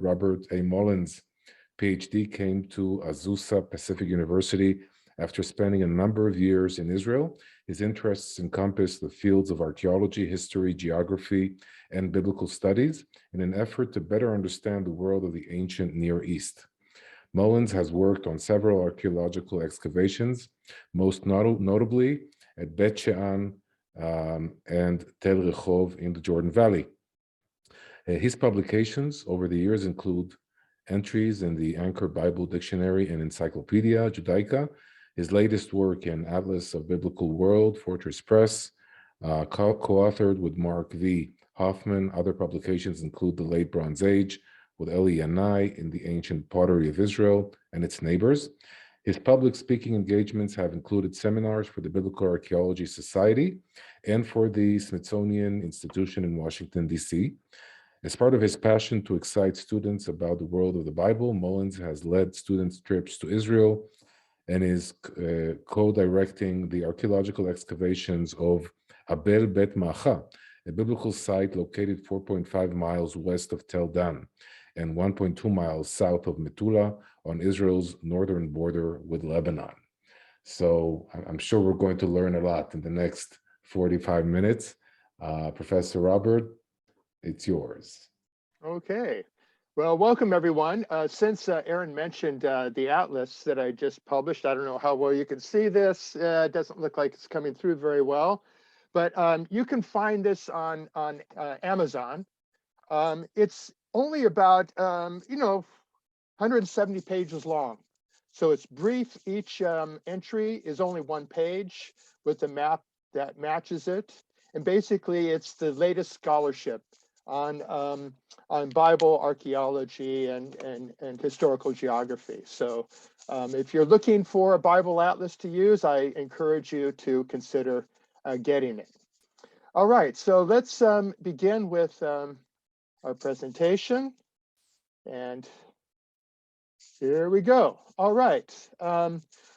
Robert A. Mullins, PhD, came to Azusa Pacific University after spending a number of years in Israel. His interests encompass the fields of archaeology, history, geography, and biblical studies in an effort to better understand the world of the ancient Near East. Mullins has worked on several archaeological excavations, most notably at Bet She'an and Tel Rehov in the Jordan Valley. His publications over the years include entries in the Anchor Bible Dictionary and Encyclopedia Judaica, his latest work in Atlas of Biblical World, Fortress Press, co-authored with Mark V. Hoffman. Other publications include The Late Bronze Age with Eli Yanai in the Ancient Pottery of Israel and Its Neighbors. His public speaking engagements have included seminars for the Biblical Archaeology Society and for the Smithsonian Institution in Washington, D.C. As part of his passion to excite students about the world of the Bible, Mullins has led students' trips to Israel and is co-directing the archaeological excavations of Abel Bet Macha, a biblical site located 4.5 miles west of Tel Dan and 1.2 miles south of Metula on Israel's northern border with Lebanon. So I'm sure we're going to learn a lot in the next 45 minutes. Professor Robert, it's yours. Okay. Well, welcome everyone. Since Aaron mentioned the atlas that I just published, I don't know how well you can see this. It doesn't look like it's coming through very well, but you can find this on Amazon. It's only about 170 pages long, so it's brief. Each entry is only one page with a map that matches it, and basically it's the latest scholarship on Bible archaeology and historical geography. So if you're looking for a Bible atlas to use, I encourage you to consider getting it. All right, so let's begin with our presentation. And here we go. All right.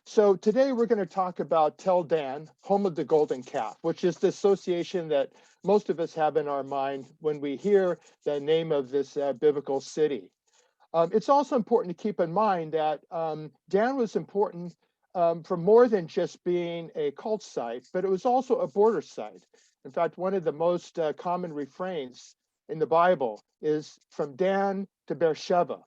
So today we're going to talk about Tel Dan, home of the golden calf, which is the association that most of us have in our mind when we hear the name of this biblical city. It's also important to keep in mind that Dan was important for more than just being a cult site, but it was also a border site. In fact, one of the most common refrains in the Bible is from Dan to Beersheba.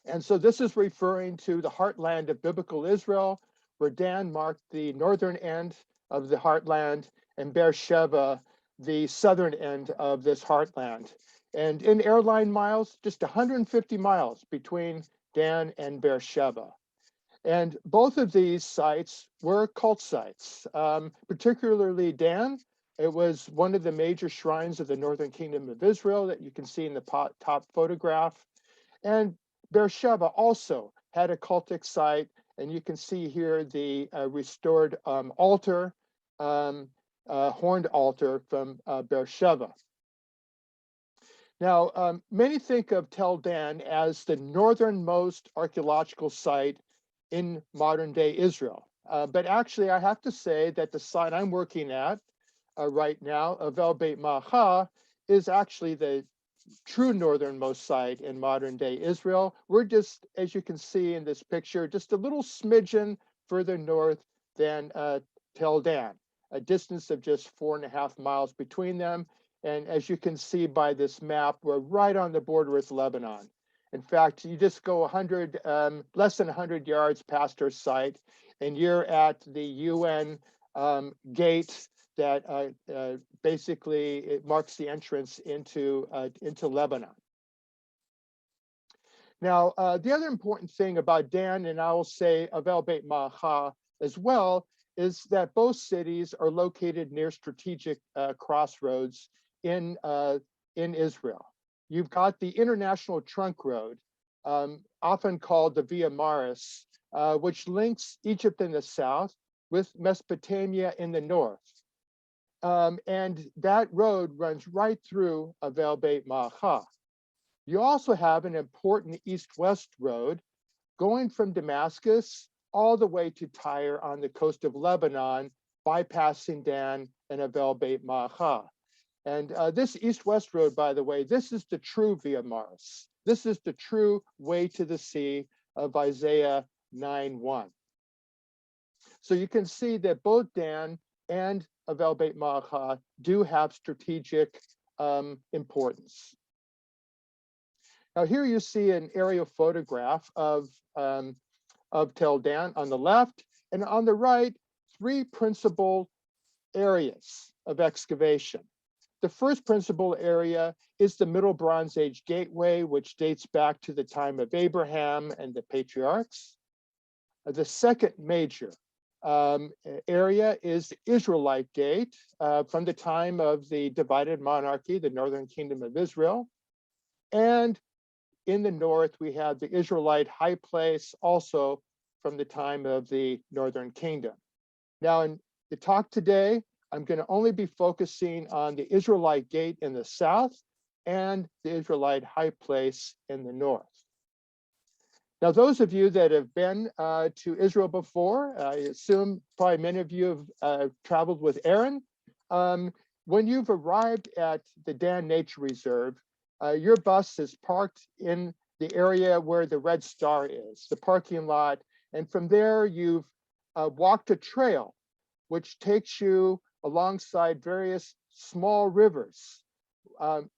And so this is referring to the heartland of biblical Israel, where Dan marked the northern end of the heartland and Beersheba the southern end of this heartland. And in airline miles, just 150 miles between Dan and Beersheba. And both of these sites were cult sites, particularly Dan. It was one of the major shrines of the Northern Kingdom of Israel that you can see in the top photograph. And Beersheba also had a cultic site, and you can see here the restored altar, horned altar from Beersheba. Now, many think of Tel Dan as the northernmost archaeological site in modern-day Israel. But actually, I have to say that the site I'm working at right now, of El Beit Macha, is actually the true northernmost site in modern-day Israel. We're just, as you can see in this picture, just a little smidgen further north than Tel Dan, a distance of just 4.5 miles between them. And as you can see by this map, we're right on the border with Lebanon. In fact, you just go less than 100 yards past our site, and you're at the UN gate that basically it marks the entrance into Lebanon. Now, the other important thing about Dan, and I will say of El Beit Macha as well, is that both cities are located near strategic crossroads in Israel. You've got the International Trunk Road, often called the Via Maris, which links Egypt in the south with Mesopotamia in the north. And that road runs right through El Beit Macha. You also have an important east-west road going from Damascus all the way to Tyre on the coast of Lebanon, bypassing Dan and El Beit Macha. And this east-west road, by the way, this is the true Via Maris. This is the true way to the sea of Isaiah 9:1. So you can see that both Dan and Avel Beit Ma'acha do have strategic importance. Now here you see an aerial photograph of Tel Dan on the left, and on the right, three principal areas of excavation. The first principal area is the Middle Bronze Age gateway, which dates back to the time of Abraham and the patriarchs. The second major area is the Israelite gate from the time of the divided monarchy, the Northern Kingdom of Israel. And in the north, we have the Israelite high place, also from the time of the Northern Kingdom. Now, in the talk today, I'm going to only be focusing on the Israelite gate in the south and the Israelite high place in the north. Now, those of you that have been to Israel before, I assume probably many of you have traveled with Aaron. When you've arrived at the Dan Nature Reserve, your bus is parked in the area where the red star is, the parking lot. And from there, you've walked a trail, which takes you alongside various small rivers,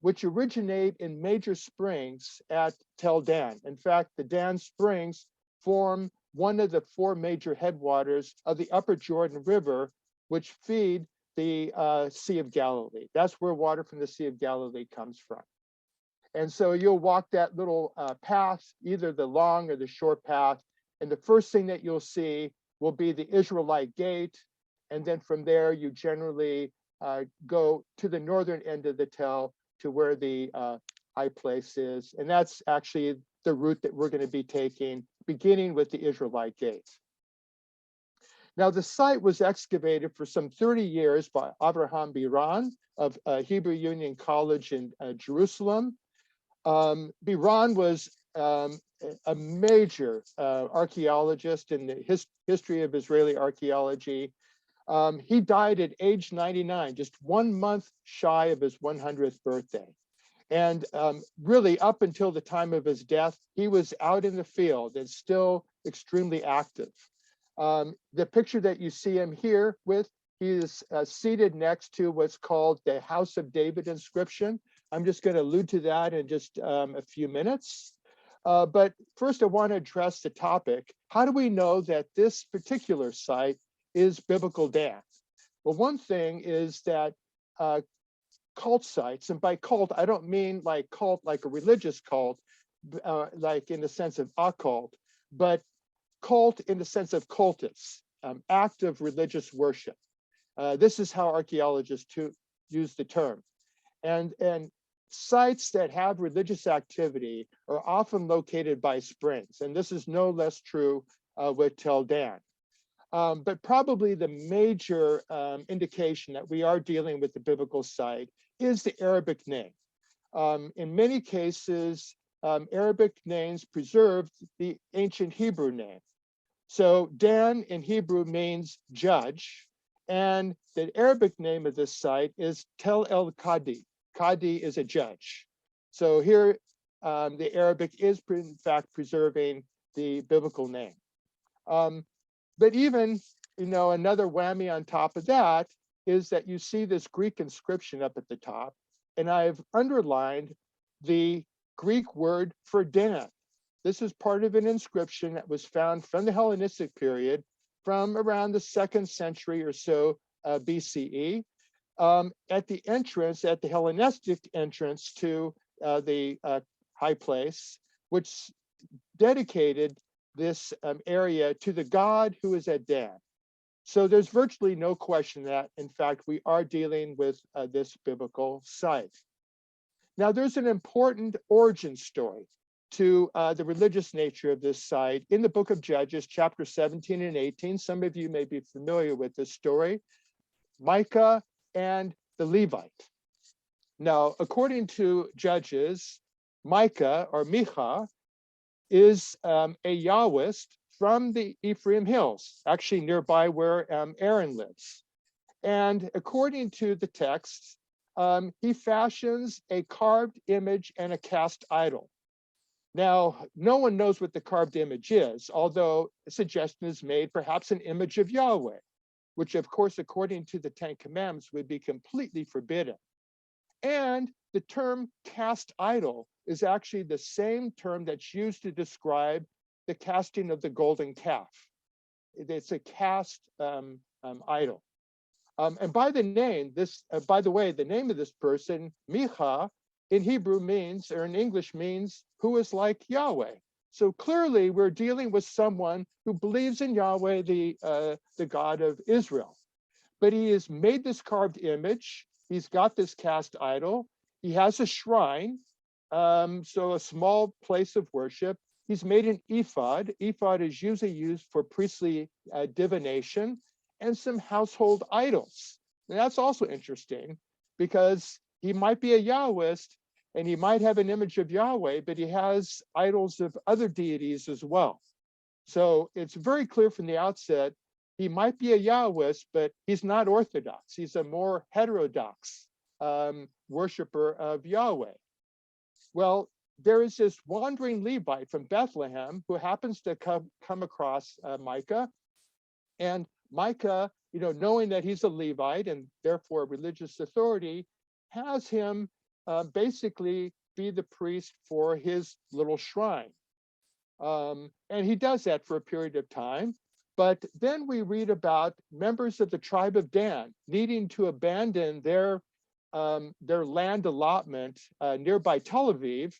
which originate in major springs at Tel Dan. In fact, the Dan Springs form one of the four major headwaters of the Upper Jordan River, which feed the Sea of Galilee. That's where water from the Sea of Galilee comes from. And so you'll walk that little path, either the long or the short path. And the first thing that you'll see will be the Israelite gate. And then from there, you generally go to the northern end of the Tel to where the high place is. And that's actually the route that we're going to be taking, beginning with the Israelite gate. Now, the site was excavated for some 30 years by Avraham Biran of Hebrew Union College in Jerusalem. Biran was a major archaeologist in the history of Israeli archaeology. He died at age 99, just 1 month shy of his 100th birthday. And really, up until the time of his death, he was out in the field and still extremely active. The picture that you see him here with, he is seated next to what's called the House of David inscription. I'm just going to allude to that in just a few minutes. But first, I want to address the topic. How do we know that this particular site is biblical Dan? Well, one thing is that cult sites, and by cult, I don't mean like cult like a religious cult, like in the sense of occult, but cult in the sense of cultus, act of religious worship. This is how archaeologists use the term. And sites that have religious activity are often located by springs, and this is no less true with Tel Dan. But probably the major indication that we are dealing with the biblical site is the Arabic name. In many cases, Arabic names preserve the ancient Hebrew name. So Dan in Hebrew means judge, and the Arabic name of this site is Tel El Qadi. Qadi is a judge. So here, the Arabic is in fact preserving the biblical name. But even, another whammy on top of that is that you see this Greek inscription up at the top, and I've underlined the Greek word for Dan. This is part of an inscription that was found from the Hellenistic period, from around the 2nd century or so BCE, at the entrance, at the Hellenistic entrance to the high place, which dedicated this area to the god who is at Dan. So there's virtually no question that, in fact, we are dealing with this biblical site. Now, there's an important origin story to the religious nature of this site in the book of Judges, chapter 17 and 18. Some of you may be familiar with this story. Micah and the Levite. Now, according to Judges, Micah or Micha is a Yahwist from the Ephraim Hills, actually nearby where Aaron lives. And according to the text, he fashions a carved image and a cast idol. Now, no one knows what the carved image is, although a suggestion is made, perhaps an image of Yahweh, which of course, according to the Ten Commandments, would be completely forbidden. And the term cast idol is actually the same term that's used to describe the casting of the golden calf. It's a cast idol. And by the name, by the way, the name of this person, Micha, in Hebrew means, or in English means, who is like Yahweh. So clearly, we're dealing with someone who believes in Yahweh, the God of Israel. But he has made this carved image. He's got this cast idol. He has a shrine, so a small place of worship. He's made an ephod. Ephod is usually used for priestly divination, and some household idols. And that's also interesting because he might be a Yahwist and he might have an image of Yahweh, but he has idols of other deities as well. So it's very clear from the outset, he might be a Yahwist, but he's not Orthodox. He's a more heterodox worshiper of Yahweh. Well, there is this wandering Levite from Bethlehem who happens to come across Micah. And Micah, knowing that he's a Levite and therefore a religious authority, has him basically be the priest for his little shrine. And he does that for a period of time. But then we read about members of the tribe of Dan needing to abandon their land allotment nearby Tel Aviv,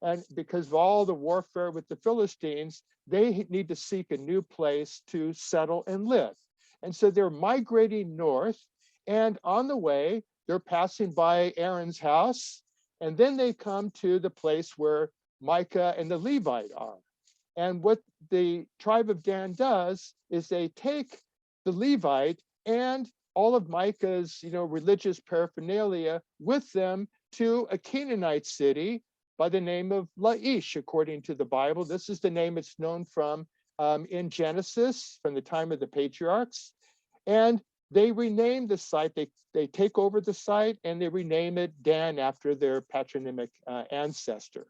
and because of all the warfare with the Philistines, they need to seek a new place to settle and live. And so they're migrating north, and on the way, they're passing by Aaron's house, and then they come to the place where Micah and the Levite are. And what the tribe of Dan does is they take the Levite and all of Micah's, religious paraphernalia with them to a Canaanite city by the name of Laish, according to the Bible. This is the name it's known from in Genesis, from the time of the patriarchs. And they rename the site, they take over the site and they rename it Dan after their patronymic ancestor.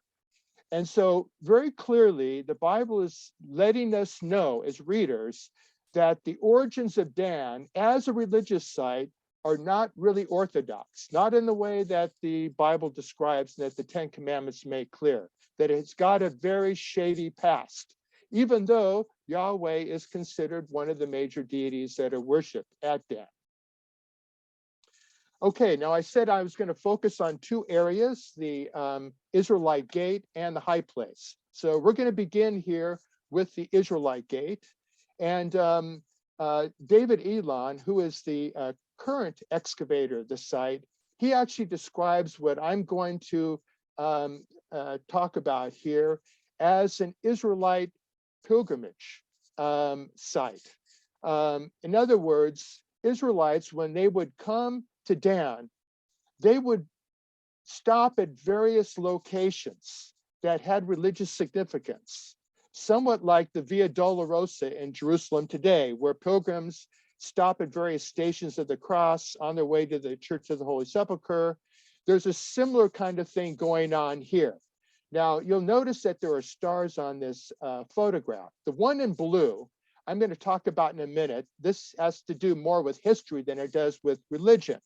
And so very clearly, the Bible is letting us know as readers that the origins of Dan as a religious site are not really orthodox, not in the way that the Bible describes, that the Ten Commandments make clear, that it's got a very shady past, even though Yahweh is considered one of the major deities that are worshipped at Dan. Okay, now I said I was going to focus on two areas, the Israelite gate and the high place. So we're going to begin here with the Israelite gate. And David Elon, who is the current excavator of the site, he actually describes what I'm going to talk about here as an Israelite pilgrimage site. In other words, Israelites, when they would come to Dan, they would stop at various locations that had religious significance, somewhat like the Via Dolorosa in Jerusalem today, where pilgrims stop at various stations of the cross on their way to the Church of the Holy Sepulchre. There's a similar kind of thing going on here. Now, you'll notice that there are stars on this photograph. The one in blue, I'm going to talk about in a minute. This has to do more with history than it does with religion.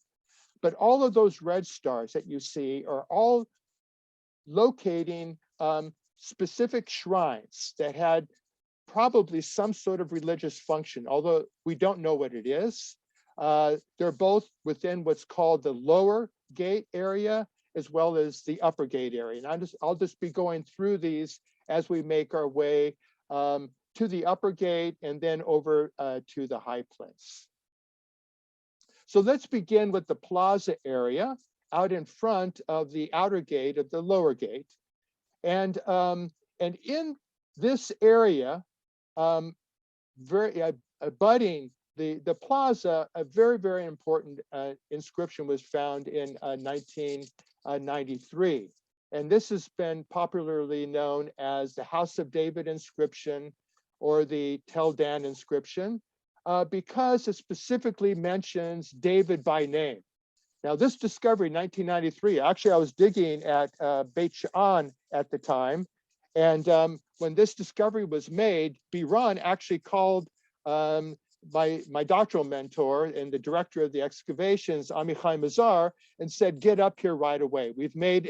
But all of those red stars that you see are all locating specific shrines that had probably some sort of religious function, although we don't know what it is. They're both within what's called the lower gate area as well as the upper gate area. And I'll just be going through these as we make our way to the upper gate and then over to the high place. So let's begin with the plaza area out in front of the outer gate of the lower gate. And in this area, abutting the plaza, a very, very important inscription was found in 1993. And this has been popularly known as the House of David inscription or the Tel Dan inscription, because it specifically mentions David by name. Now, this discovery in 1993, actually, I was digging at Beit She'an at the time, And when this discovery was made, Biran actually called my doctoral mentor and the director of the excavations, Amichai Mazar, and said, get up here right away. We've made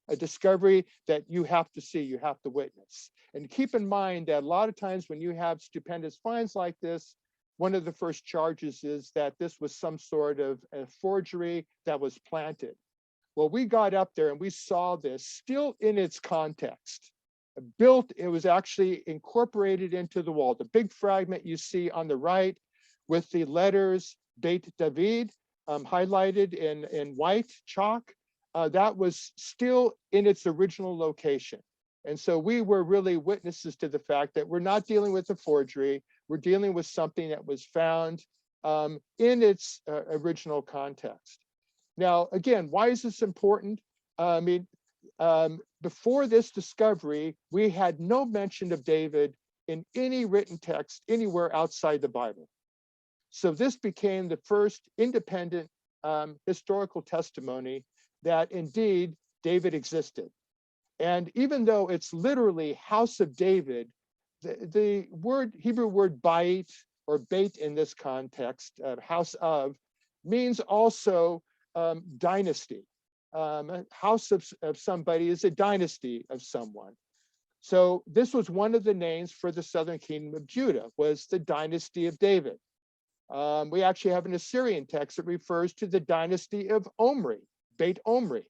a discovery that you have to see, you have to witness. And keep in mind that a lot of times when you have stupendous finds like this, one of the first charges is that this was some sort of a forgery that was planted. Well, we got up there and we saw this still in its context. Built, it was actually incorporated into the wall. The big fragment you see on the right with the letters Beit David highlighted in white chalk, that was still in its original location. And so we were really witnesses to the fact that we're not dealing with a forgery, we're dealing with something that was found in its original context. Now, again, why is this important? Before this discovery, we had no mention of David in any written text anywhere outside the Bible. So this became the first independent historical testimony that indeed David existed. And even though it's literally house of David, the Hebrew word bait or bait in this context, house of, means also dynasty. House of somebody is a dynasty of someone. So this was one of the names for the southern kingdom of Judah, was the dynasty of David. We actually have an Assyrian text that refers to the dynasty of Omri, Beit Omri.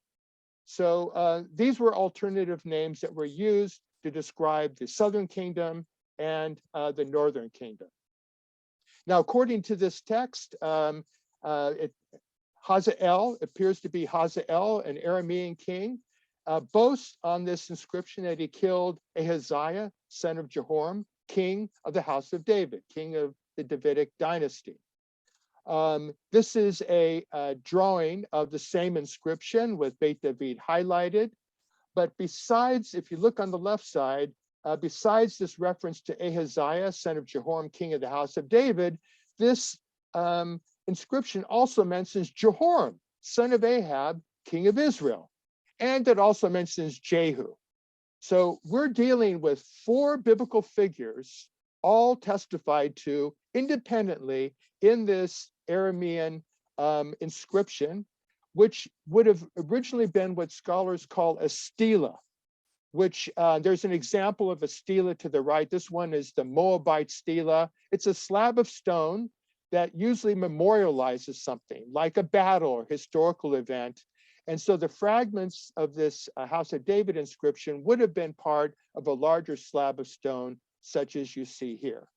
So these were alternative names that were used to describe the southern kingdom and the northern kingdom. Now, according to this text, Hazael appears to be Hazael, an Aramean king, boasts on this inscription that he killed Ahaziah, son of Jehoram, king of the house of David, king of the Davidic dynasty. This is a drawing of the same inscription with Beit David highlighted. But besides, if you look on the left side, besides this reference to Ahaziah, son of Jehoram, king of the house of David, this inscription also mentions Jehoram, son of Ahab, king of Israel. And it also mentions Jehu. So we're dealing with 4 biblical figures, all testified to independently in this Aramean inscription, which would have originally been what scholars call a stela, which there's an example of a stela to the right. This one is the Moabite stela. It's a slab of stone that usually memorializes something like a battle or historical event. And so the fragments of this House of David inscription would have been part of a larger slab of stone, such as you see here.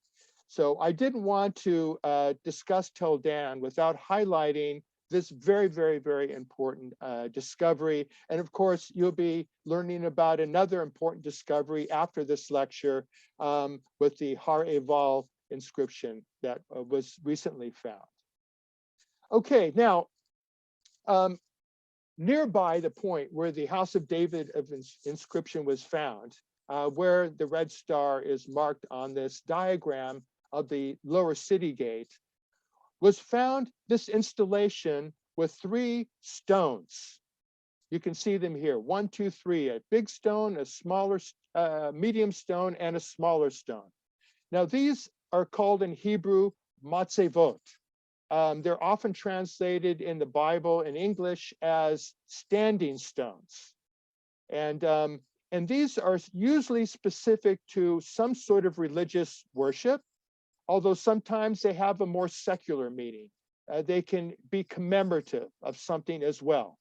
So I didn't want to discuss Tel Dan without highlighting this very, very, very important discovery. And of course, you'll be learning about another important discovery after this lecture with the Har Eval inscription that was recently found. Okay, now, nearby the point where the House of David inscription was found, where the red star is marked on this diagram of the lower city gate, was found this installation with 3 stones. You can see them here, 1, 2, 3, a big stone, a smaller, medium stone, and a smaller stone. Now these are called in Hebrew matzevot. They're often translated in the Bible in English as standing stones. And these are usually specific to some sort of religious worship, although sometimes they have a more secular meaning. They can be commemorative of something as well.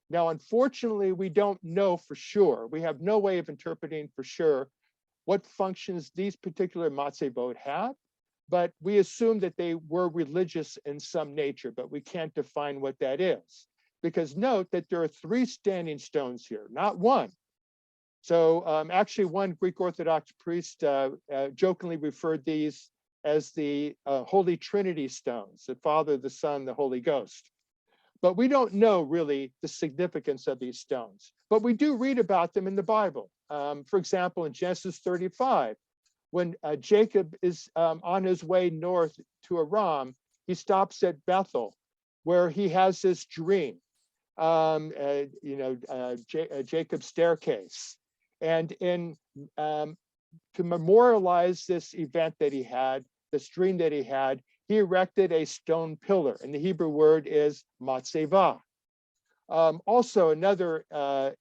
Now, unfortunately, we don't know for sure. We have no way of interpreting for sure what functions these particular matzevot have, but we assume that they were religious in some nature, but we can't define what that is. Because note that there are 3 standing stones here, not 1. So actually one Greek Orthodox priest jokingly referred these as the Holy Trinity stones, the Father, the Son, the Holy Ghost. But we don't know really the significance of these stones, but we do read about them in the Bible. For example, in Genesis 35, when Jacob is on his way north to Aram, he stops at Bethel, where he has this dream, Jacob's staircase. And in um, to memorialize this event that he had, this dream that he had, he erected a stone pillar, and the Hebrew word is matzevah. Also, another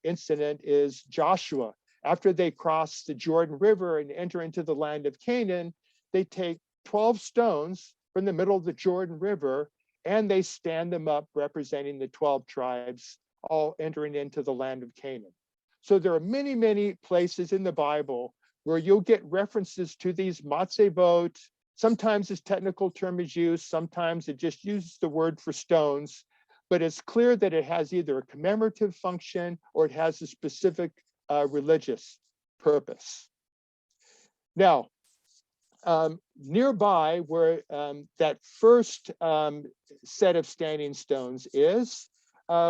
incident is Joshua. After they cross the Jordan River and enter into the land of Canaan, they take 12 stones from the middle of the Jordan River and they stand them up representing the 12 tribes all entering into the land of Canaan. So there are many, many places in the Bible where you'll get references to these matzevot. Sometimes this technical term is used, sometimes it just uses the word for stones, but it's clear that it has either a commemorative function or it has a specific religious purpose. Now, nearby where that first set of standing stones is,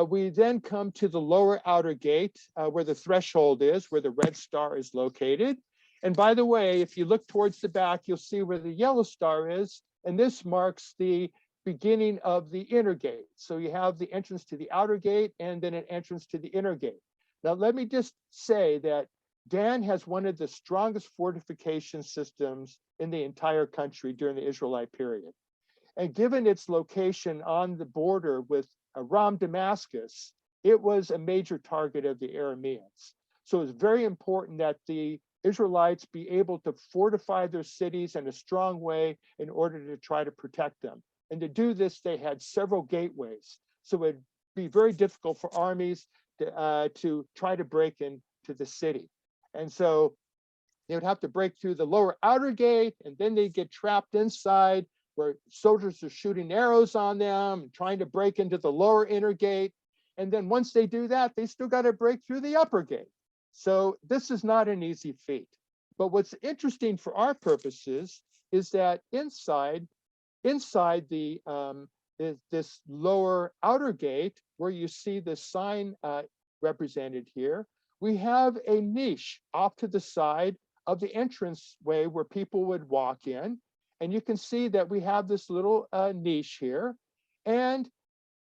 we then come to the lower outer gate where the threshold is, where the red star is located. And by the way, if you look towards the back, you'll see where the yellow star is, and this marks the beginning of the inner gate. So you have the entrance to the outer gate and then an entrance to the inner gate. Now, let me just say that Dan has one of the strongest fortification systems in the entire country during the Israelite period. And given its location on the border with Aram Damascus, it was a major target of the Arameans. So it's very important that the Israelites be able to fortify their cities in a strong way in order to try to protect them. And to do this, they had several gateways. So it'd be very difficult for armies to try to break into the city. And so they would have to break through the lower outer gate, and then they get trapped inside where soldiers are shooting arrows on them, trying to break into the lower inner gate. And then once they do that, they still got to break through the upper gate. So this is not an easy feat. But what's interesting for our purposes is that inside the this lower outer gate, where you see the sign represented here, we have a niche off to the side of the entranceway where people would walk in. And you can see that we have this little niche here. And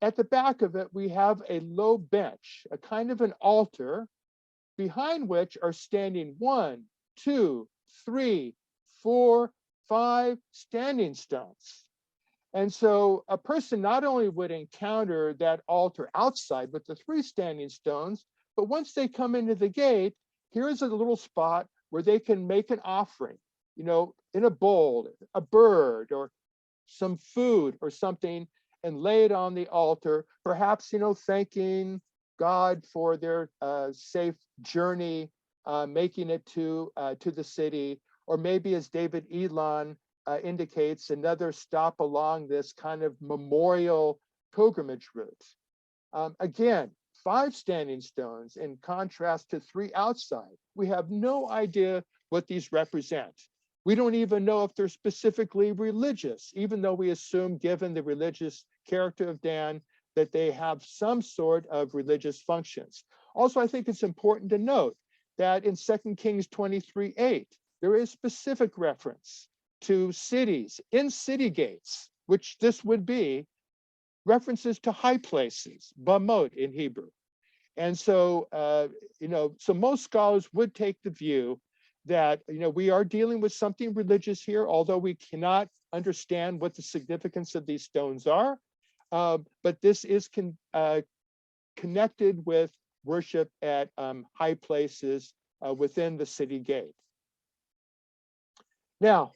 at the back of it, we have a low bench, a kind of an altar, behind which are standing 1, 2, 3, 4, 5 standing stones. And so a person not only would encounter that altar outside with the 3 standing stones, but once they come into the gate, here's a little spot where they can make an offering, in a bowl, a bird or some food or something, and lay it on the altar, perhaps, thanking God for their safe journey, making it to the city, or maybe as David Elon indicates, another stop along this kind of memorial pilgrimage route. Again, 5 standing stones in contrast to 3 outside. We have no idea what these represent. We don't even know if they're specifically religious, even though we assume, given the religious character of Dan, that they have some sort of religious functions. Also, I think it's important to note that in 2 Kings 23:8, there is specific reference to cities in city gates, which this would be, references to high places, bamot in Hebrew. And so, so most scholars would take the view that, we are dealing with something religious here, although we cannot understand what the significance of these stones are. But this is connected with worship at high places within the city gate. Now,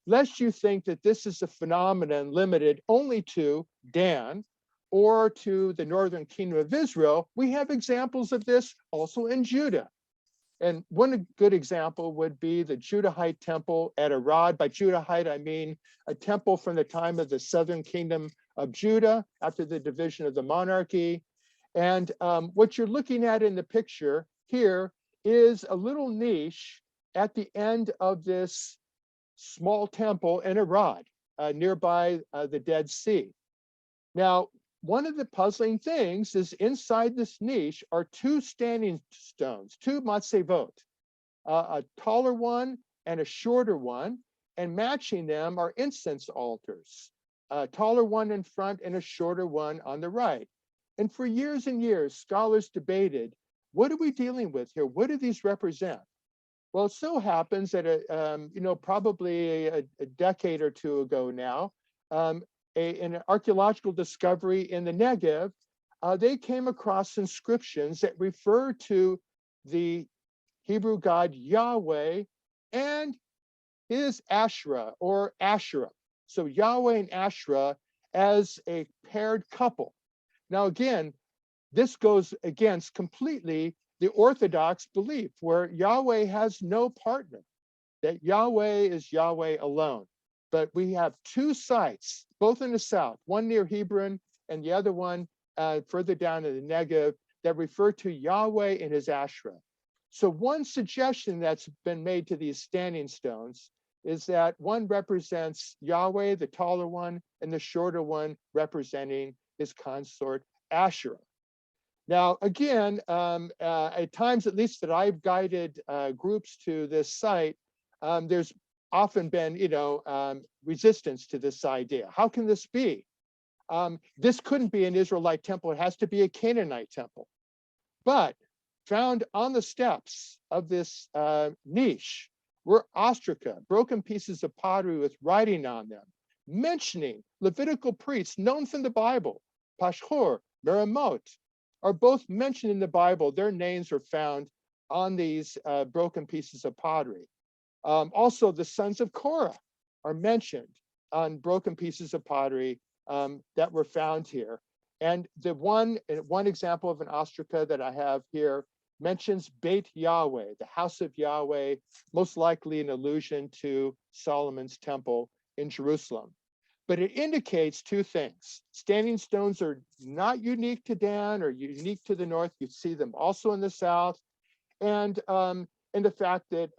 lest you think that this is a phenomenon limited only to Dan or to the northern kingdom of Israel, we have examples of this also in Judah. And one good example would be the Judahite temple at Arad. By Judahite, I mean a temple from the time of the southern kingdom of Judah after the division of the monarchy. And what you're looking at in the picture here is a little niche at the end of this small temple in Arad, nearby the Dead Sea. Now, one of the puzzling things is inside this niche are 2 standing stones, 2 matzevot, a taller one and a shorter one, and matching them are incense altars, a taller one in front and a shorter one on the right. And for years and years, scholars debated, what are we dealing with here? What do these represent? Well, it so happens that, probably a decade or two ago now, um, an archaeological discovery in the Negev, they came across inscriptions that refer to the Hebrew god Yahweh and his Asherah or Asherah. So Yahweh and Asherah as a paired couple. Now, again, this goes against completely the Orthodox belief where Yahweh has no partner, that Yahweh is Yahweh alone. But we have two sites, both in the south, one near Hebron and the other one further down in the Negev, that refer to Yahweh and his Asherah. So one suggestion that's been made to these standing stones is that one represents Yahweh, the taller one, and the shorter one representing his consort Asherah. Now, again, at times, at least that I've guided groups to this site, there's often been, resistance to this idea. How can this be? This couldn't be an Israelite temple. It has to be a Canaanite temple. But found on the steps of this niche were ostraca, broken pieces of pottery with writing on them, mentioning Levitical priests known from the Bible, Pashhur, Merimot, are both mentioned in the Bible. Their names are found on these broken pieces of pottery. Also, the sons of Korah are mentioned on broken pieces of pottery that were found here. And the one example of an ostraca that I have here mentions Beit Yahweh, the house of Yahweh, most likely an allusion to Solomon's temple in Jerusalem. But it indicates two things. Standing stones are not unique to Dan or unique to the north. You see them also in the south. And the fact that,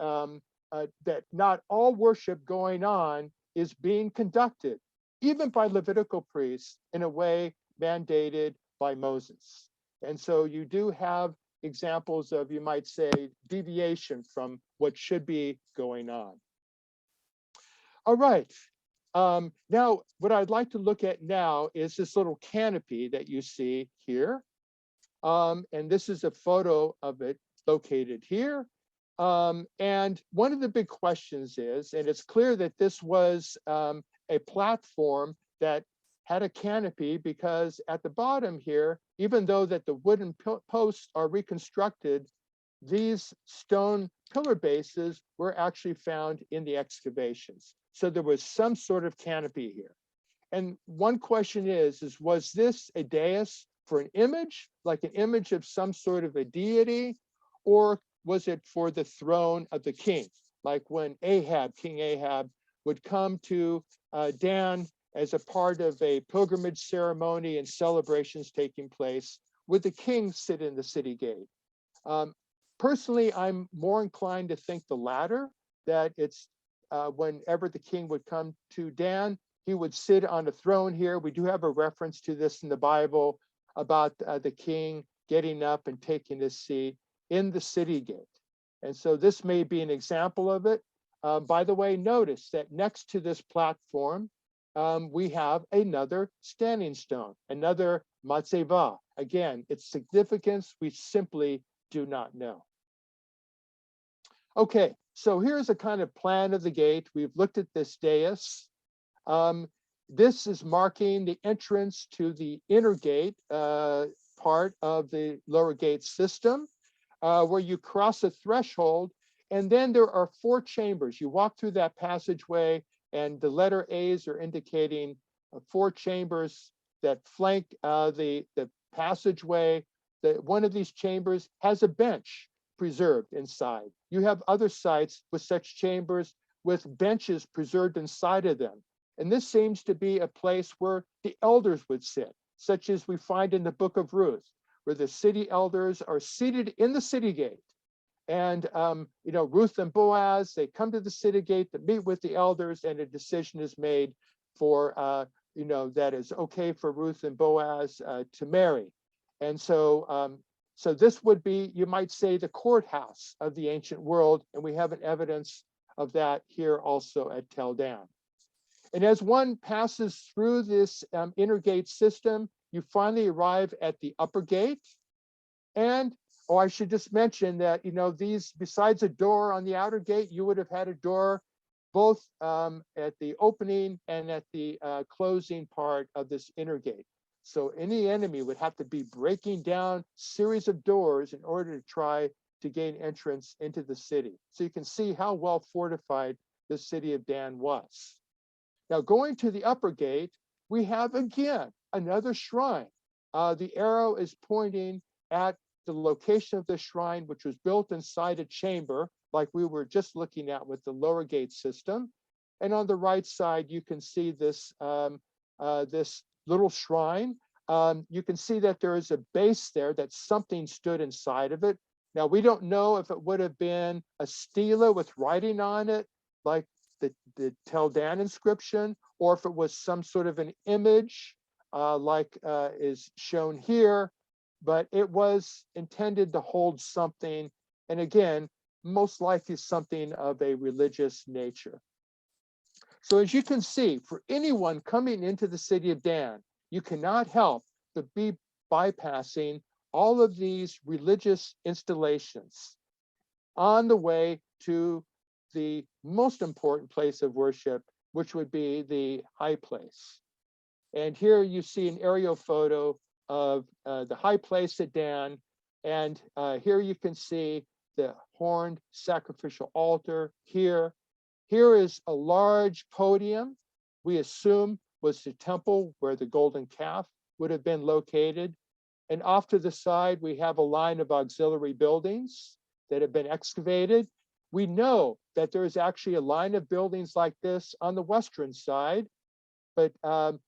that not all worship going on is being conducted, even by Levitical priests, in a way mandated by Moses. And so you do have examples of, you might say, deviation from what should be going on. All right. Now, what I'd like to look at now is this little canopy that you see here. And this is a photo of it located here. And one of the big questions is, and it's clear that this was a platform that had a canopy, because at the bottom here, even though that the wooden posts are reconstructed, these stone pillar bases were actually found in the excavations. So there was some sort of canopy here. And one question is was this a dais for an image, like an image of some sort of a deity, or was it for the throne of the king? Like when King Ahab, would come to Dan as a part of a pilgrimage ceremony and celebrations taking place, would the king sit in the city gate? Personally, I'm more inclined to think the latter, that it's whenever the king would come to Dan, he would sit on a throne here. We do have a reference to this in the Bible about the king getting up and taking his seat in the city gate. And so this may be an example of it. By the way, notice that next to this platform, we have another standing stone, another matzeva. Again, its significance, we simply do not know. Okay, so here's a kind of plan of the gate. We've looked at this dais. This is marking the entrance to the inner gate part of the lower gate system, where you cross a threshold, and then there are 4 chambers. You walk through that passageway, and the letter A's are indicating 4 chambers that flank the passageway. One of these chambers has a bench preserved inside. You have other sites with such chambers with benches preserved inside of them. And this seems to be a place where the elders would sit, such as we find in the book of Ruth, where the city elders are seated in the city gate. And, Ruth and Boaz, they come to the city gate to meet with the elders, and a decision is made for, that is okay for Ruth and Boaz to marry. And so, so this would be, you might say, the courthouse of the ancient world. And we have an evidence of that here also at Tel Dan. And as one passes through this inner gate system, you finally arrive at the upper gate. And Oh, I should just mention that, these, besides a door on the outer gate, you would have had a door both at the opening and at the closing part of this inner gate. So any enemy would have to be breaking down series of doors in order to try to gain entrance into the city. So you can see how well fortified the city of Dan was. Now, going to the upper gate, we have again another shrine. The arrow is pointing at the location of the shrine, which was built inside a chamber, like we were just looking at with the lower gate system. And on the right side, you can see this, this little shrine. You can see that there is a base there that something stood inside of it. Now, we don't know if it would have been a stela with writing on it, like the Tel Dan inscription, or if it was some sort of an image, like is shown here, but it was intended to hold something, and again, most likely something of a religious nature. So as you can see, for anyone coming into the city of Dan, you cannot help but be bypassing all of these religious installations on the way to the most important place of worship, which would be the high place. And here you see an aerial photo of the high place at Dan. And here you can see the horned sacrificial altar here. Here is a large podium, we assume was the temple where the golden calf would have been located. And off to the side, we have a line of auxiliary buildings that have been excavated. We know that there is actually a line of buildings like this on the western side, but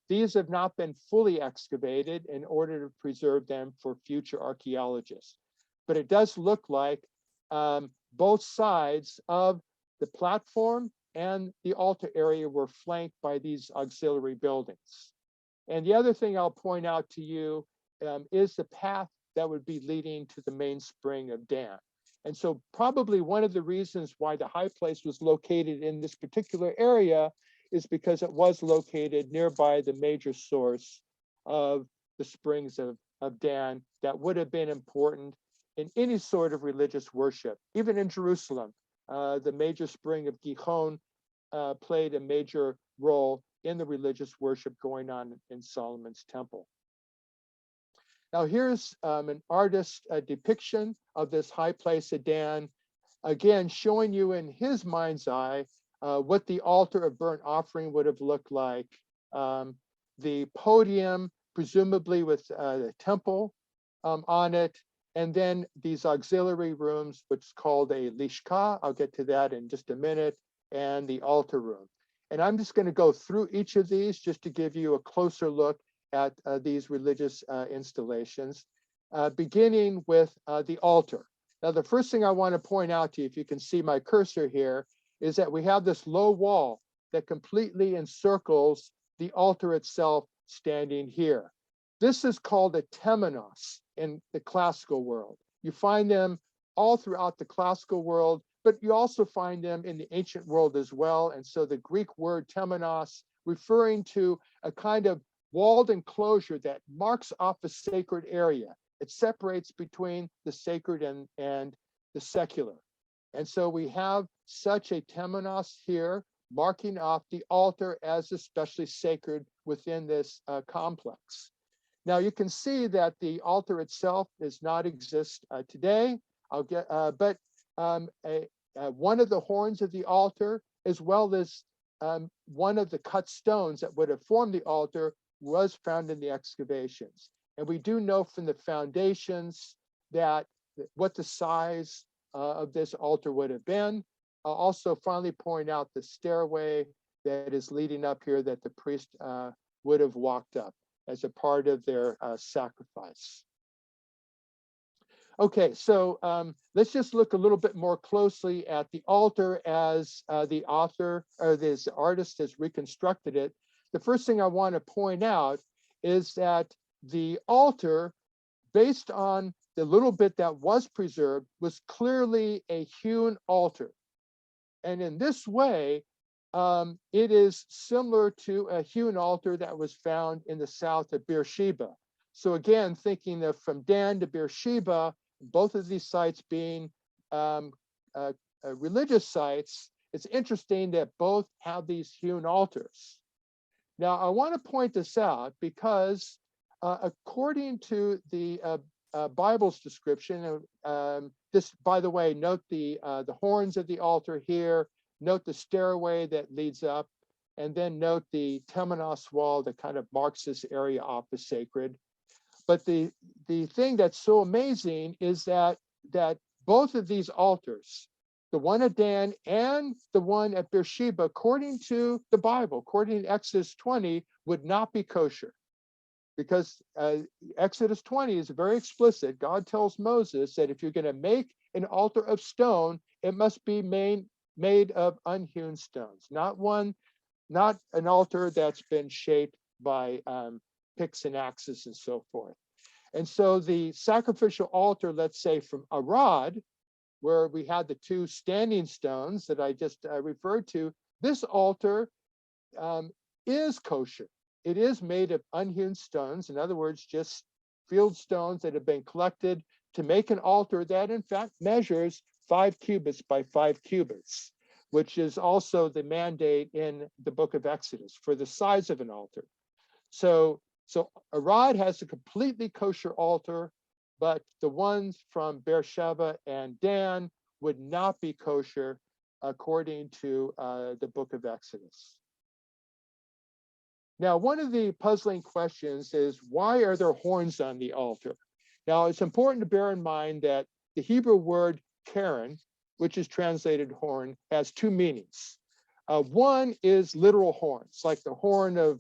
these have not been fully excavated in order to preserve them for future archaeologists. But it does look like both sides of the platform and the altar area were flanked by these auxiliary buildings. And the other thing I'll point out to you is the path that would be leading to the main spring of Dan. And so probably one of the reasons why the high place was located in this particular area is because it was located nearby the major source of the springs of Dan that would have been important in any sort of religious worship. Even in Jerusalem, the major spring of Gihon played a major role in the religious worship going on in Solomon's temple. Now here's an artist's depiction of this high place at Dan, again showing you in his mind's eye what the altar of burnt offering would have looked like. The podium, presumably with the temple on it, and then these auxiliary rooms, which is called a lishka. I'll get to that in just a minute, and the altar room. And I'm just going to go through each of these just to give you a closer look at these religious installations, beginning with the altar. Now, the first thing I want to point out to you, if you can see my cursor here, is that we have this low wall that completely encircles the altar itself standing here. This is called a temenos in the classical world. You find them all throughout the classical world, but you also find them in the ancient world as well. And so the Greek word temenos, referring to a kind of walled enclosure that marks off a sacred area. It separates between the sacred and the secular. And so we have such a temenos here, marking off the altar as especially sacred within this complex. Now you can see that the altar itself does not exist today. But one of the horns of the altar, as well as one of the cut stones that would have formed the altar, was found in the excavations. And we do know from the foundations that what the size of this altar would have been. I'll also finally point out the stairway that is leading up here that the priest would have walked up as a part of their sacrifice. Okay, so let's just look a little bit more closely at the altar as the author or this artist has reconstructed it. The first thing I want to point out is that the altar, based on the little bit that was preserved, was clearly a hewn altar. And in this way, it is similar to a hewn altar that was found in the south of Beersheba. So again, thinking of from Dan to Beersheba, both of these sites being religious sites, it's interesting that both have these hewn altars. Now, I want to point this out because according to the Bible's description, this, by the way, note the horns of the altar here, note the stairway that leads up, and then note the temenos wall that kind of marks this area off as sacred. But the thing that's so amazing is that both of these altars, the one at Dan and the one at Beersheba, according to the Bible, according to Exodus 20, would not be kosher. Because Exodus 20 is very explicit. God tells Moses that if you're going to make an altar of stone, it must be made of unhewn stones, not an altar that's been shaped by picks and axes and so forth. And so the sacrificial altar, let's say from Arad, where we had the two standing stones that I just referred to, this altar is kosher. It is made of unhewn stones, in other words, just field stones that have been collected to make an altar that in fact measures 5 cubits by 5 cubits, which is also the mandate in the book of Exodus for the size of an altar. So Arad has a completely kosher altar, but the ones from Beersheba and Dan would not be kosher according to the book of Exodus. Now, one of the puzzling questions is, why are there horns on the altar? Now, it's important to bear in mind that the Hebrew word keren, which is translated horn, has two meanings. One is literal horns, like the horn of,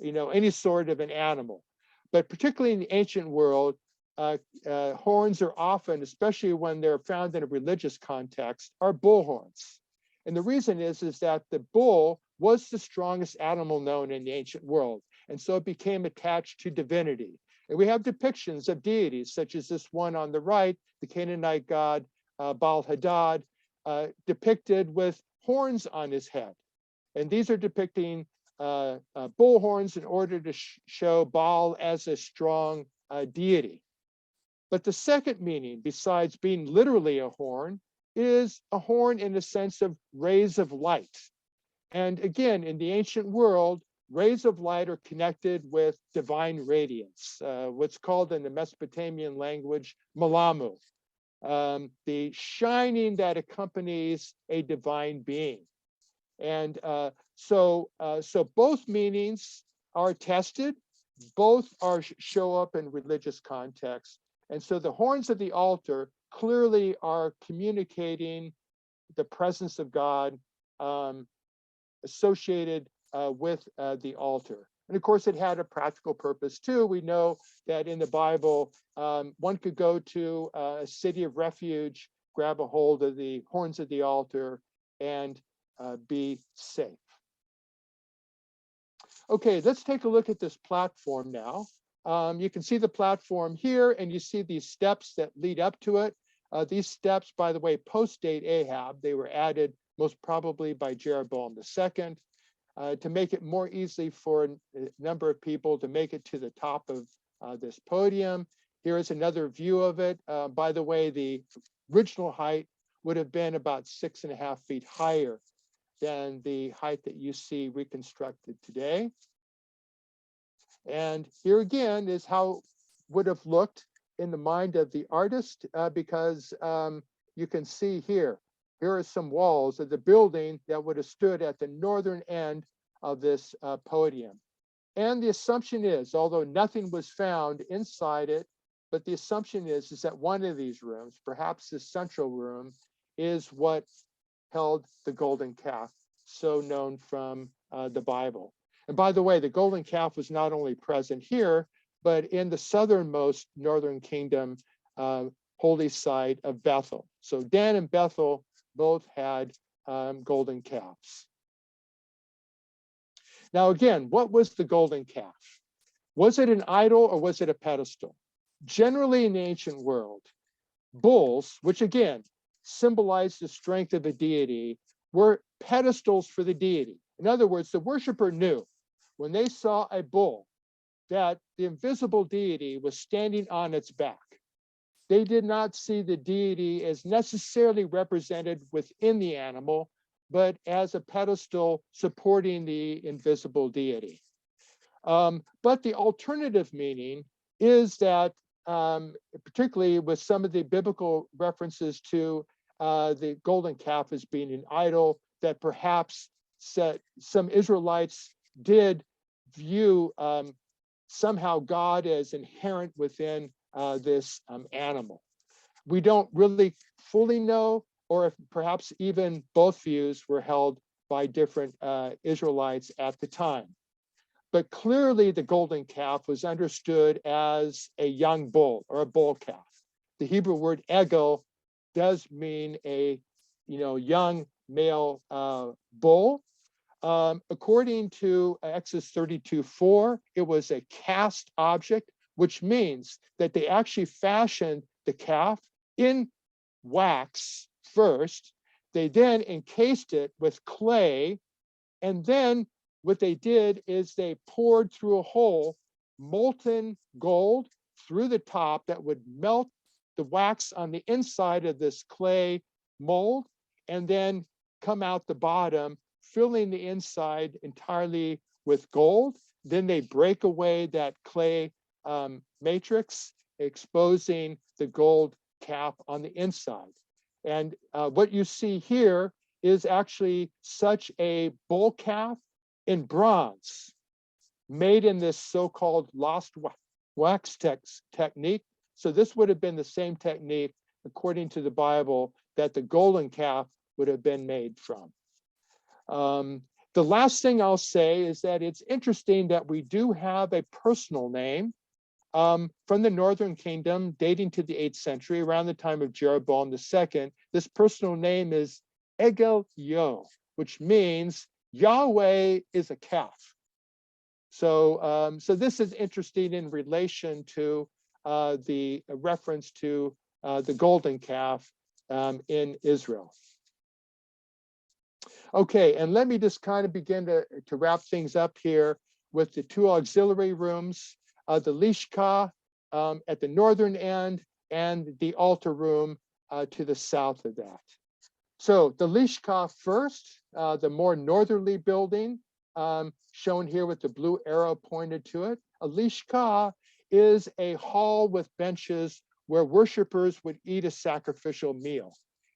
any sort of an animal. But particularly in the ancient world, horns are often, especially when they're found in a religious context, are bull horns. And the reason is that the bull was the strongest animal known in the ancient world. And so it became attached to divinity. And we have depictions of deities, such as this one on the right, the Canaanite god Baal-Hadad, depicted with horns on his head. And these are depicting bull horns in order to show Baal as a strong deity. But the second meaning, besides being literally a horn, is a horn in the sense of rays of light. And again, in the ancient world, rays of light are connected with divine radiance, what's called in the Mesopotamian language, malamu, the shining that accompanies a divine being. And so both meanings are tested, both show up in religious context. And so the horns of the altar clearly are communicating the presence of God associated with the altar. And of course, it had a practical purpose too. We know that in the Bible, one could go to a city of refuge, grab a hold of the horns of the altar, and be safe. Okay, let's take a look at this platform now. You can see the platform here, and you see these steps that lead up to it. These steps, by the way, post-date Ahab. They were added most probably by Jeroboam II to make it more easy for a number of people to make it to the top of this podium. Here is another view of it. By the way, the original height would have been about 6.5 feet higher than the height that you see reconstructed today. And here again is how it would have looked in the mind of the artist, because you can see here are some walls of the building that would have stood at the northern end of this podium. And the assumption is, although nothing was found inside it, but the assumption is that one of these rooms, perhaps the central room, is what held the golden calf, so known from the Bible. And by the way, the golden calf was not only present here, but in the southernmost northern kingdom holy site of Bethel. So Dan and Bethel both had golden calves. Now again, what was the golden calf? Was it an idol or was it a pedestal? Generally in the ancient world, bulls, which again symbolize the strength of a deity, were pedestals for the deity. In other words, the worshiper knew when they saw a bull that the invisible deity was standing on its back. they did not see the deity as necessarily represented within the animal, but as a pedestal supporting the invisible deity. But the alternative meaning is that, particularly with some of the biblical references to the golden calf as being an idol, that perhaps some Israelites did view somehow God as inherent within this animal. We don't really fully know, or if perhaps even both views were held by different Israelites at the time. But clearly the golden calf was understood as a young bull or a bull calf. The Hebrew word egel does mean a young male bull. According to Exodus 32:4, it was a cast object, which means that they actually fashioned the calf in wax first. They then encased it with clay, and then what they did is they poured through a hole molten gold through the top that would melt the wax on the inside of this clay mold, and then come out the bottom, filling the inside entirely with gold. Then they break away that clay matrix, exposing the gold cap on the inside. And what you see here is actually such a bull calf in bronze, made in this so-called lost wax technique. So this would have been the same technique, according to the Bible, that the golden calf would have been made from. The last thing I'll say is that it's interesting that we do have a personal name from the northern kingdom dating to the 8th century, around the time of Jeroboam II. This personal name is Egel Yo, which means Yahweh is a calf. So, so this is interesting in relation to the reference to the golden calf in Israel. Okay, and let me just kind of begin to wrap things up here with the two auxiliary rooms, the Lishka at the northern end, and the altar room to the south of that. So the Lishka first, the more northerly building, shown here with the blue arrow pointed to it. A Lishka is a hall with benches where worshipers would eat a sacrificial meal.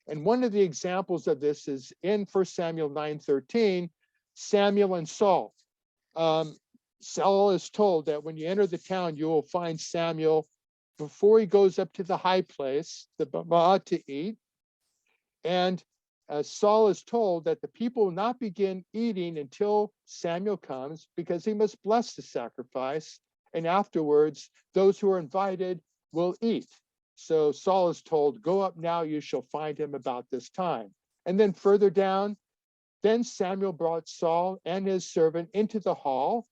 And one of the examples of this is in 1 Samuel 9:13, Samuel and Saul. Saul is told that when you enter the town, you will find Samuel before he goes up to the high place, the Bama, to eat. And Saul is told that the people will not begin eating until Samuel comes, because he must bless the sacrifice. And afterwards, those who are invited will eat. So Saul is told, go up now, you shall find him about this time. And then further down, then Samuel brought Saul and his servant into the hall,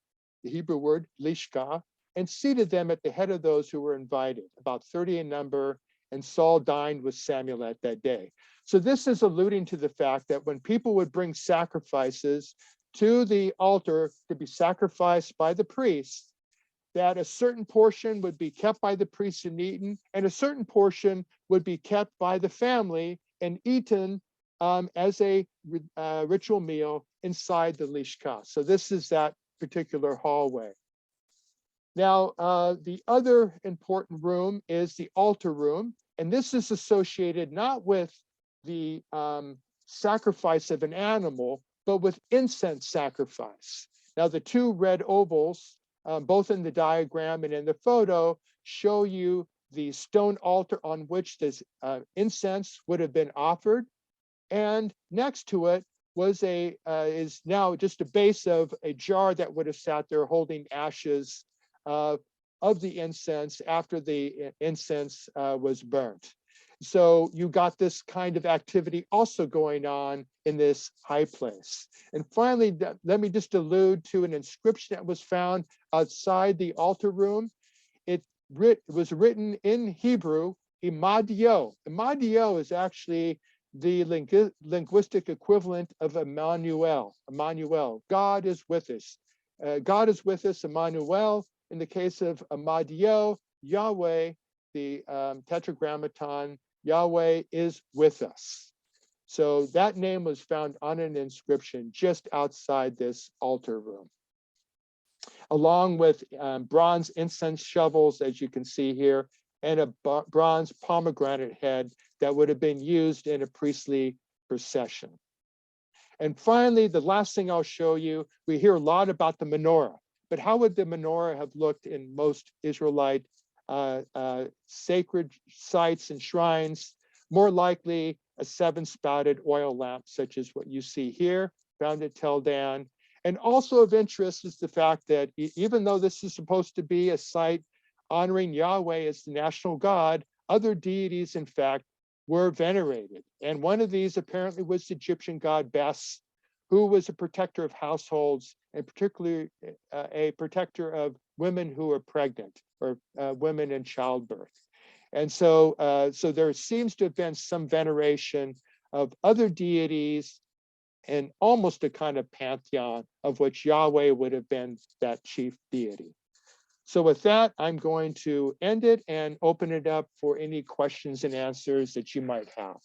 the Hebrew word lishka, and seated them at the head of those who were invited, about 30 in number, and Saul dined with Samuel at that day. So this is alluding to the fact that when people would bring sacrifices to the altar to be sacrificed by the priests, that a certain portion would be kept by the priests and eaten, and a certain portion would be kept by the family and eaten as a ritual meal inside the lishka. So this is that particular hallway. Now, the other important room is the altar room, and this is associated not with the sacrifice of an animal, but with incense sacrifice. Now, the two red ovals, both in the diagram and in the photo, show you the stone altar on which this incense would have been offered, and next to it was is now just a base of a jar that would have sat there holding ashes of the incense after the incense was burnt. So you got this kind of activity also going on in this high place. And finally, let me just allude to an inscription that was found outside the altar room. It was written in Hebrew, Imadio. Imadio is actually the linguistic equivalent of Emmanuel. Emmanuel, God is with us. God is with us, Emmanuel. In the case of Amadio, Yahweh the Tetragrammaton, Yahweh is with us. So that name was found on an inscription just outside this altar room, along with bronze incense shovels, as you can see here, and a bronze pomegranate head that would have been used in a priestly procession. And finally, the last thing I'll show you, we hear a lot about the menorah, but how would the menorah have looked in most Israelite sacred sites and shrines? More likely a 7-spouted oil lamp, such as what you see here, found at Tel Dan. And also of interest is the fact that even though this is supposed to be a site honoring Yahweh as the national God, other deities, in fact, were venerated. And one of these apparently was the Egyptian god Bes, who was a protector of households, and particularly a protector of women who were pregnant or women in childbirth. And so, so there seems to have been some veneration of other deities and almost a kind of pantheon of which Yahweh would have been that chief deity. So with that, I'm going to end it and open it up for any questions and answers that you might have.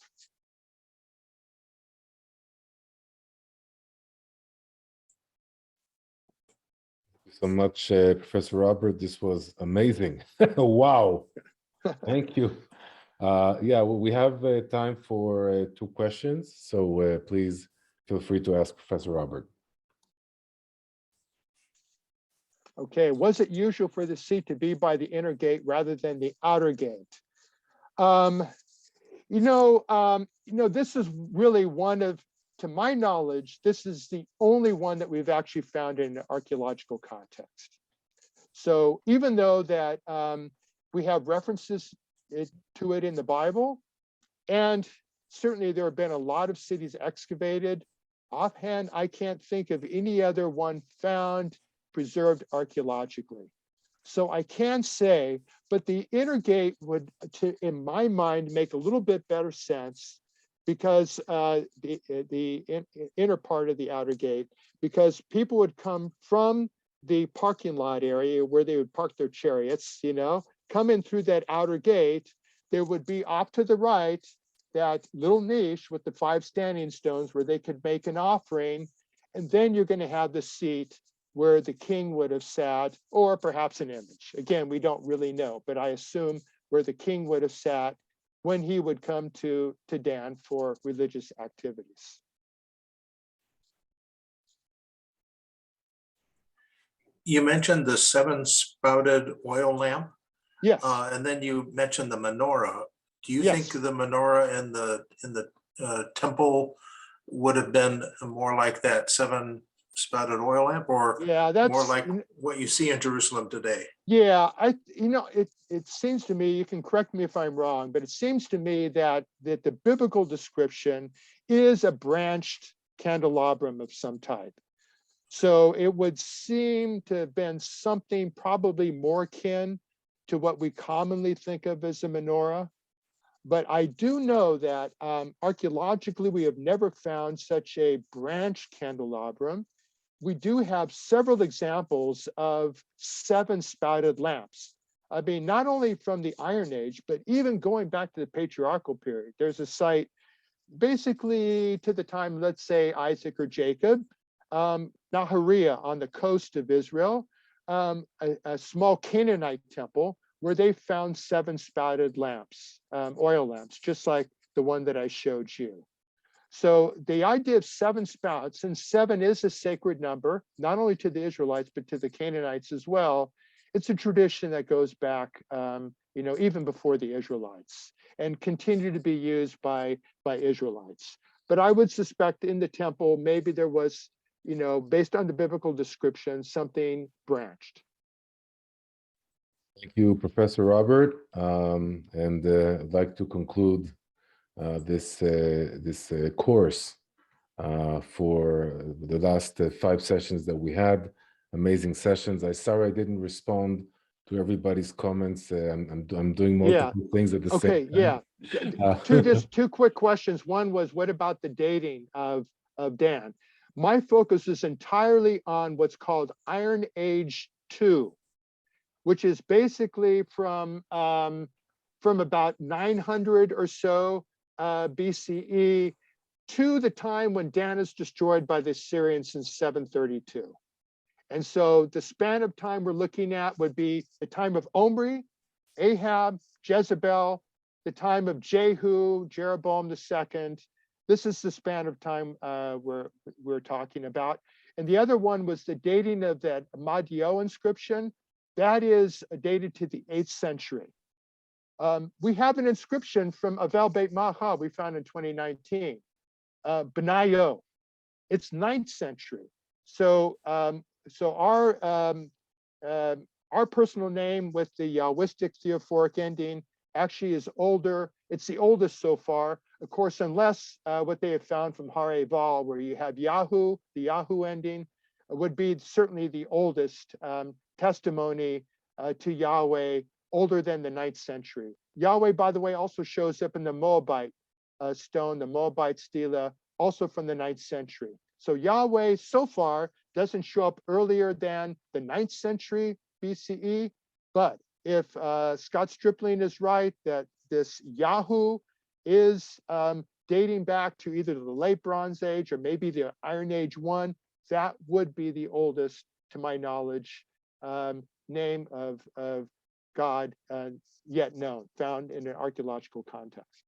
Thank you so much, Professor Robert. This was amazing. Wow. Thank you. Yeah, well, we have time for 2 questions. So please feel free to ask Professor Robert. Okay, was it usual for the seat to be by the inner gate rather than the outer gate? This is really one of, to my knowledge, this is the only one that we've actually found in an archaeological context. So even though that we have references to it in the Bible, and certainly there have been a lot of cities excavated, offhand, I can't think of any other one found preserved archaeologically. So I can say, but the inner gate would, in my mind, make a little bit better sense because the inner part of the outer gate, because people would come from the parking lot area where they would park their chariots, come in through that outer gate. There would be off to the right that little niche with the 5 standing stones where they could make an offering. And then you're going to have the seat where the king would have sat, or perhaps an image. Again, we don't really know, but I assume where the king would have sat when he would come to Dan for religious activities. You mentioned the 7-spouted oil lamp. Yes. And then you mentioned the menorah. Do you Yes. think the menorah in the temple would have been more like that 7-spouted oil lamp, or yeah, that's more like what you see in Jerusalem today? Yeah, it seems to me, you can correct me if I'm wrong, but it seems to me that the biblical description is a branched candelabrum of some type. So it would seem to have been something probably more akin to what we commonly think of as a menorah. But I do know that archaeologically, we have never found such a branched candelabrum. We do have several examples of 7-spouted lamps. I mean, not only from the Iron Age, but even going back to the patriarchal period. There's a site basically to the time, let's say, Isaac or Jacob, Nahariya on the coast of Israel, a small Canaanite temple where they found 7-spouted lamps, oil lamps, just like the one that I showed you. So the idea of 7 spouts, and 7 is a sacred number, not only to the Israelites, but to the Canaanites as well. It's a tradition that goes back, even before the Israelites, and continue to be used by Israelites. But I would suspect in the temple, maybe there was, based on the biblical description, something branched. Thank you, Professor Robert. And I'd like to conclude this course for the last 5 sessions that we had. Amazing sessions. Sorry I didn't respond to everybody's comments. I'm doing multiple things at the same time. Yeah. Two quick questions. One was, what about the dating of Dan? My focus is entirely on what's called Iron Age 2, which is basically from from about 900 or so BCE to the time when Dan is destroyed by the Assyrians in 732. And so the span of time we're looking at would be the time of Omri, Ahab, Jezebel, the time of Jehu, Jeroboam II. This is the span of time we're talking about. And the other one was the dating of that Madio inscription. That is dated to the 8th century. We have an inscription from Avel Beit Maha we found in 2019, Benayo. It's 9th century. So, our personal name with the Yahwistic theophoric ending actually is older. It's the oldest so far, of course, unless what they have found from Har Eval, where you have Yahoo, the Yahoo ending, would be certainly the oldest testimony to Yahweh, older than the 9th century. Yahweh, by the way, also shows up in the Moabite stone, the Moabite stela, also from the 9th century. So Yahweh so far doesn't show up earlier than the 9th century BCE, but if Scott Stripling is right that this Yahoo is dating back to either the late Bronze Age or maybe the Iron Age 1, that would be the oldest, to my knowledge, name of God yet known, found in an archaeological context.